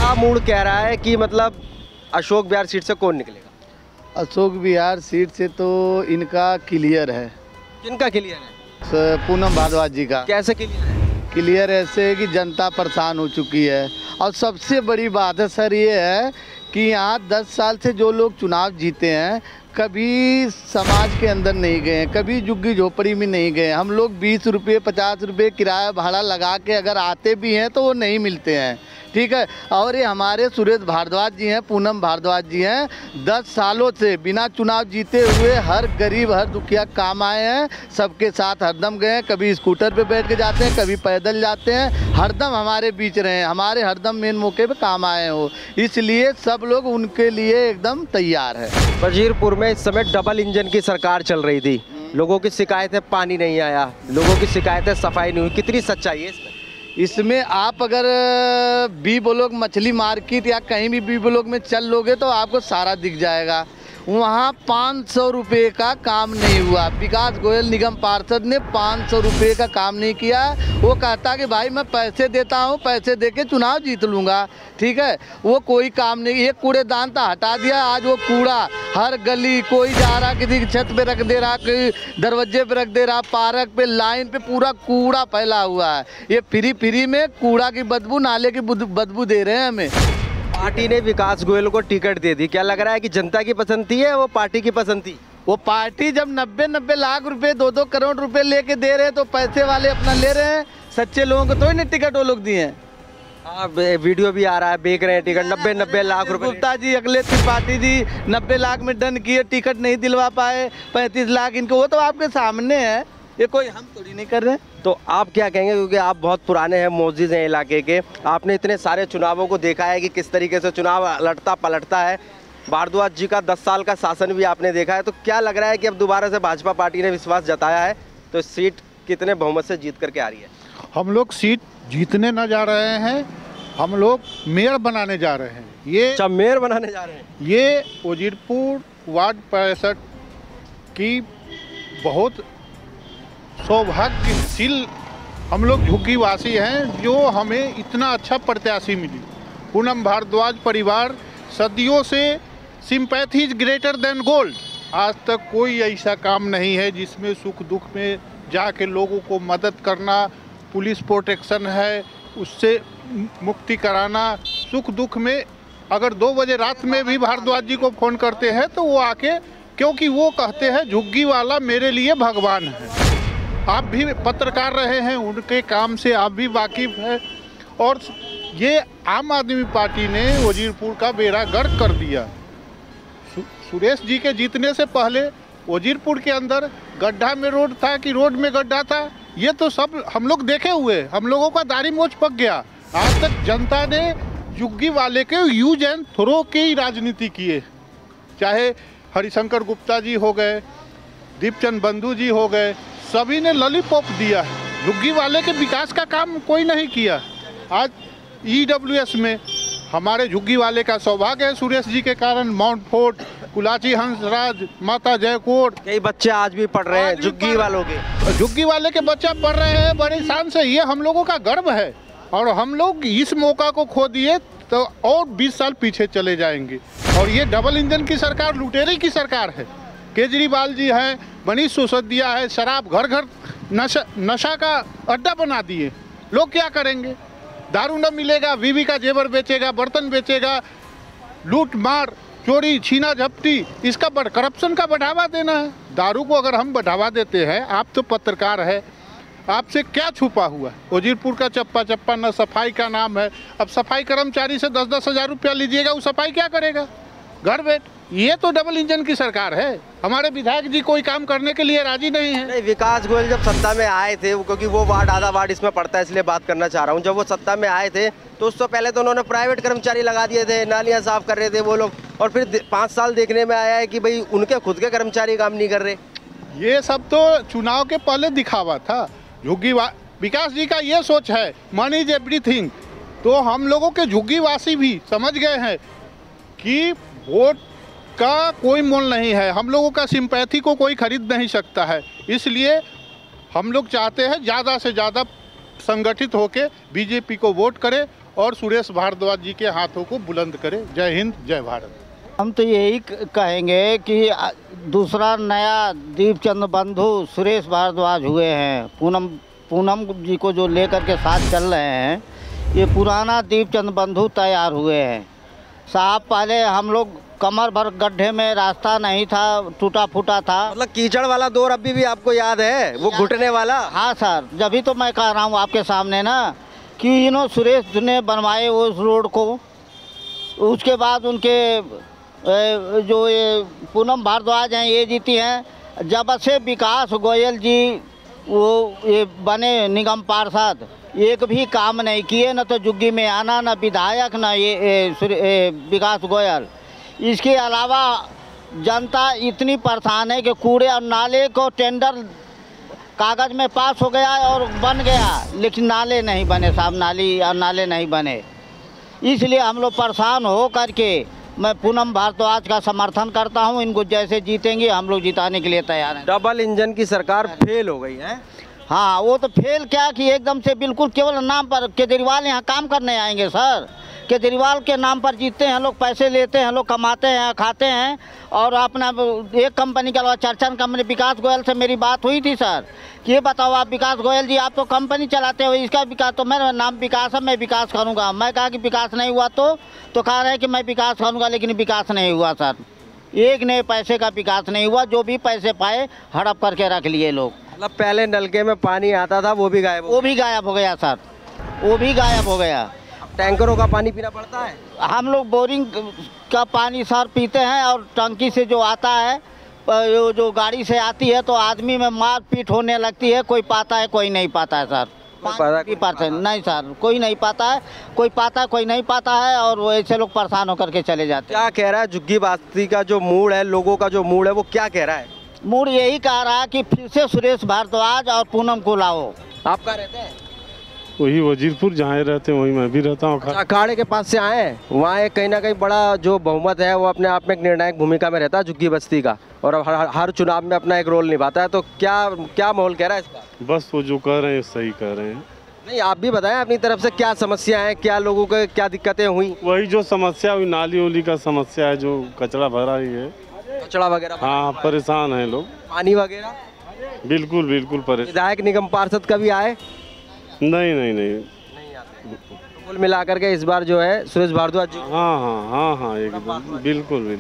जनता mood कह रहा है कि मतलब अशोक बिहार सीट से कौन निकलेगा? अशोक बिहार सीट से तो इनका क्लियर है। किनका क्लियर है? पूनम भारद्वाज जी का। कैसे क्लियर है? क्लियर ऐसे है कि जनता परेशान हो चुकी है। और सबसे बड़ी बात है सर ये है कि यहाँ 10 साल से जो लोग चुनाव जीते हैं कभी समाज के अंदर नहीं गए, कभी झुग्गी झोपड़ी में नहीं गए। हम लोग 20 रुपये 50 रुपये किराया भाड़ा लगा के अगर आते भी हैं तो वो नहीं मिलते हैं, ठीक है। और ये हमारे सुरेश भारद्वाज जी हैं, पूनम भारद्वाज जी हैं, 10 सालों से बिना चुनाव जीते हुए हर गरीब हर दुखिया काम आए हैं, सबके साथ हरदम गए हैं। कभी स्कूटर पे बैठ के जाते हैं, कभी पैदल जाते हैं, हरदम हमारे बीच रहे हैं, हमारे हरदम मेन मौके पे काम आए हो, इसलिए सब लोग उनके लिए एकदम तैयार है। वजीरपुर में इस समय डबल इंजन की सरकार चल रही थी, लोगों की शिकायत है पानी नहीं आया, लोगों की शिकायत है सफाई नहीं हुई, कितनी सच्चाई है इसमें? इसमें आप अगर बी ब्लॉक मछली मार्केट या कहीं भी बी ब्लॉक में चल लोगे तो आपको सारा दिख जाएगा। वहाँ 500 रुपये का काम नहीं हुआ। विकास गोयल निगम पार्षद ने 500 रुपये का काम नहीं किया। वो कहता कि भाई मैं पैसे देता हूँ, पैसे देके चुनाव जीत लूँगा, ठीक है। वो कोई काम नहीं, एक कूड़ेदान था हटा दिया। आज वो कूड़ा हर गली, कोई जा रहा किसी की छत पे रख दे रहा, कोई दरवाजे पे रख दे रहा, पार्क पे लाइन पे पूरा कूड़ा फैला हुआ है। ये फ्री में कूड़ा की बदबू, नाले की बदबू दे रहे हैं हमें। पार्टी ने विकास गोयल को टिकट दे दी, क्या लग रहा है कि जनता की पसंद थी है वो पार्टी की पसंद थी? वो पार्टी जब 90-90 लाख रुपए 2-2 करोड़ रुपए लेके दे रहे हैं तो पैसे वाले अपना ले रहे हैं, सच्चे लोगों को तो ही नहीं टिकट वो लोग दिए हैं। हाँ, वीडियो भी आ रहा है, बेच रहे हैं टिकट 90-90 लाख रुपए। गुप्ता जी, अखिलेश त्रिपाठी जी 90 लाख में डन किए, टिकट नहीं दिलवा पाए, 35 लाख इनको, वो तो आपके सामने है, ये कोई हम थोड़ी नहीं कर रहे हैं। तो आप क्या कहेंगे, क्योंकि आप बहुत पुराने हैं, मोजिज़ हैं इलाके के, आपने इतने सारे चुनावों को देखा है कि किस तरीके से चुनाव लड़ता पलटता है। भारद्वाज जी का 10 साल का शासन भी आपने देखा है, तो क्या लग रहा है कि अब दोबारा से भाजपा पार्टी ने विश्वास जताया है तो सीट कितने बहुमत से जीत करके आ रही है? हम लोग सीट जीतने न जा रहे हैं, हम लोग मेयर बनाने जा रहे हैं। ये अच्छा, मेयर बनाने जा रहे हैं। ये वजीरपुर वार्ड 65 की बहुत सौभाग्यशील हम लोग झुग्गीवासी हैं जो हमें इतना अच्छा प्रत्याशी मिली। पूनम भारद्वाज परिवार सदियों से sympathy is greater than gold. आज तक कोई ऐसा काम नहीं है जिसमें सुख दुख में जाके लोगों को मदद करना, पुलिस प्रोटेक्शन है उससे मुक्ति कराना, सुख दुख में अगर 2 बजे रात में भी भारद्वाज जी को फ़ोन करते हैं तो वो आके, क्योंकि वो कहते हैं झुग्गी वाला मेरे लिए भगवान है। आप भी पत्रकार रहे हैं, उनके काम से आप भी वाकिफ हैं। और ये आम आदमी पार्टी ने वजीरपुर का बेड़ा गर्क कर दिया। सुरेश जी के जीतने से पहले वजीरपुर के अंदर गड्ढा में रोड था कि रोड में गड्ढा था, ये तो सब हम लोग देखे हुए, हम लोगों का दाढ़ी मोछ पक गया। आज तक जनता ने झुग्गी वाले के यूज एंड थ्रो की राजनीति किए, चाहे हरिशंकर गुप्ता जी हो गए, दीपचंद बंधु जी हो गए, सभी ने लॉलीपॉप दिया है। झुग्गी वाले के विकास का काम कोई नहीं किया। आज EWS में हमारे झुग्गी वाले का सौभाग्य है, सुरेश जी के कारण माउंट फोर्ट, कुलाची हंसराज, माता जयकोट, कई बच्चे आज भी पढ़ रहे हैं झुग्गी वालों के। झुग्गी वाले के बच्चे पढ़ रहे हैं बड़ी शान से, ये हम लोगों का गर्व है। और हम लोग इस मौका को खो दिए तो और 20 साल पीछे चले जाएंगे। और ये डबल इंजन की सरकार लुटेरे की सरकार है। केजरीवाल जी हैं, मनीष सिसोदिया है, शराब घर घर नशा का अड्डा बना दिए। लोग क्या करेंगे? दारू न मिलेगा, बीवी का जेवर बेचेगा, बर्तन बेचेगा, लूट मार चोरी छीना झपटी, इसका करप्शन का बढ़ावा देना है। दारू को अगर हम बढ़ावा देते हैं, आप तो पत्रकार है, आपसे क्या छुपा हुआ है? वजीरपुर का चप्पा चप्पा न सफाई का नाम है। अब सफाई कर्मचारी से 10-10 हज़ार रुपया लीजिएगा, वो सफाई क्या करेगा? घर बैठ। ये तो डबल इंजन की सरकार है। हमारे विधायक जी कोई काम करने के लिए राजी नहीं है। नहीं, विकास गोयल जब सत्ता में आए थे, क्योंकि वो वार्ड आधा वार्ड इसमें पड़ता है इसलिए बात करना चाह रहा हूँ, जब वो सत्ता में आए थे तो उससे पहले तो उन्होंने प्राइवेट कर्मचारी लगा दिए थे, नालियाँ साफ कर रहे थे वो लोग, और फिर 5 साल देखने में आया है कि भाई उनके खुद के कर्मचारी काम नहीं कर रहे। ये सब तो चुनाव के पहले दिखावा था। विकास जी का ये सोच है मनी इज एवरीथिंग। तो हम लोगों के झुग्गीवासी भी समझ गए हैं कि वोट का कोई मोल नहीं है, हम लोगों का सिंपैथी को कोई खरीद नहीं सकता है। इसलिए हम लोग चाहते हैं ज़्यादा से ज़्यादा संगठित होकर बीजेपी को वोट करें और सुरेश भारद्वाज जी के हाथों को बुलंद करे। जय हिंद, जय भारत। हम तो यही कहेंगे कि दूसरा नया दीपचंद बंधु सुरेश भारद्वाज हुए हैं, पूनम जी को जो लेकर के साथ चल रहे हैं, ये पुराना दीपचंद बंधु तैयार हुए हैं साहब। पहले हम लोग कमर भर गड्ढे में, रास्ता नहीं था, टूटा फूटा था। मतलब कीचड़ वाला दौर अभी भी आपको याद है, वो घुटने वाला? हाँ सर, जब तो मैं कह रहा हूँ आपके सामने ना कि सुरेश ने बनवाए उस रोड को। उसके बाद उनके जो ये पूनम भारद्वाज हैं ये जीती हैं। जब से विकास गोयल जी वो ये बने निगम पार्षद, एक भी काम नहीं किए, न तो जुग्गी में आना, न विधायक, न ये विकास गोयल। इसके अलावा जनता इतनी परेशान है कि कूड़े और नाले को टेंडर कागज़ में पास हो गया और बन गया, लेकिन नाले नहीं बने साहब, नाली और नाले नहीं बने। इसलिए हम लोग परेशान हो करके मैं पूनम भारद्वाज का समर्थन करता हूं। इनको जैसे जीतेंगे हम लोग जिताने के लिए तैयार हैं। डबल इंजन की सरकार फेल हो गई है। हाँ, वो तो फेल क्या कि एकदम से बिल्कुल केवल नाम पर। केजरीवाल यहाँ काम करने आएंगे सर, केजरीवाल के नाम पर जीतते हैं लोग, पैसे लेते हैं लोग, कमाते हैं, खाते हैं और अपना एक कंपनी के अलावा 4 कंपनी। विकास गोयल से मेरी बात हुई थी सर कि ये बताओ आप विकास गोयल जी, आप तो कंपनी चलाते हो, इसका विकास, तो मेरा नाम विकास है, मैं विकास करूँगा। मैं कहा कि विकास नहीं हुआ तो कह रहे हैं कि मैं विकास करूँगा, लेकिन विकास नहीं हुआ सर। एक नए पैसे का विकास नहीं हुआ, जो भी पैसे पाए हड़प करके रख लिए लोग। मतलब पहले नलके में पानी आता था वो भी गायब वो भी गायब हो गया सर, वो भी गायब हो गया। टैंकरों का पानी पीना पड़ता है। हम लोग बोरिंग का पानी सर पीते हैं और टंकी से जो आता है, जो गाड़ी से आती है, तो आदमी में मार पीट होने लगती है। कोई पाता है, कोई नहीं पाता है सर। नहीं सर, कोई नहीं पाता है, कोई पाता है, कोई नहीं पाता है, और वो ऐसे लोग परेशान होकर के चले जाते हैं। क्या कह रहा है झुग्गी बस्ती का जो मूड है, लोगों का जो मूड है, वो क्या कह रहा है? मूड यही कह रहा है कि फिर से सुरेश भारद्वाज और पूनम को लाओ। आप कहाँ रहते हैं? वही वजीरपुर जहाँ रहते हैं वहीं मैं भी रहता हूँ। अखाड़े के पास से आए हैं, वहाँ एक कहीं ना कहीं बड़ा जो बहुमत है वो अपने आप में एक निर्णायक भूमिका में रहता है झुग्गी बस्ती का, और हर चुनाव में अपना एक रोल निभाता है। तो क्या माहौल कह रहा है इसका? बस वो जो कह रहे हैं सही कह रहे हैं। नहीं, आप भी बताएं अपनी तरफ से क्या समस्या है, क्या लोगों को क्या दिक्कतें हुई? वही जो समस्या हुई, नाली उली का समस्या है, जो कचरा भरा ही है, कचरा वगैरह। हाँ, परेशान है लोग। पानी वगैरह बिल्कुल परेशान। विधायक निगम पार्षद कभी आए? नहीं आते। तो कुल मिलाकर के इस बार जो है सुरेश भारद्वाज जी। हाँ एकदम बिल्कुल।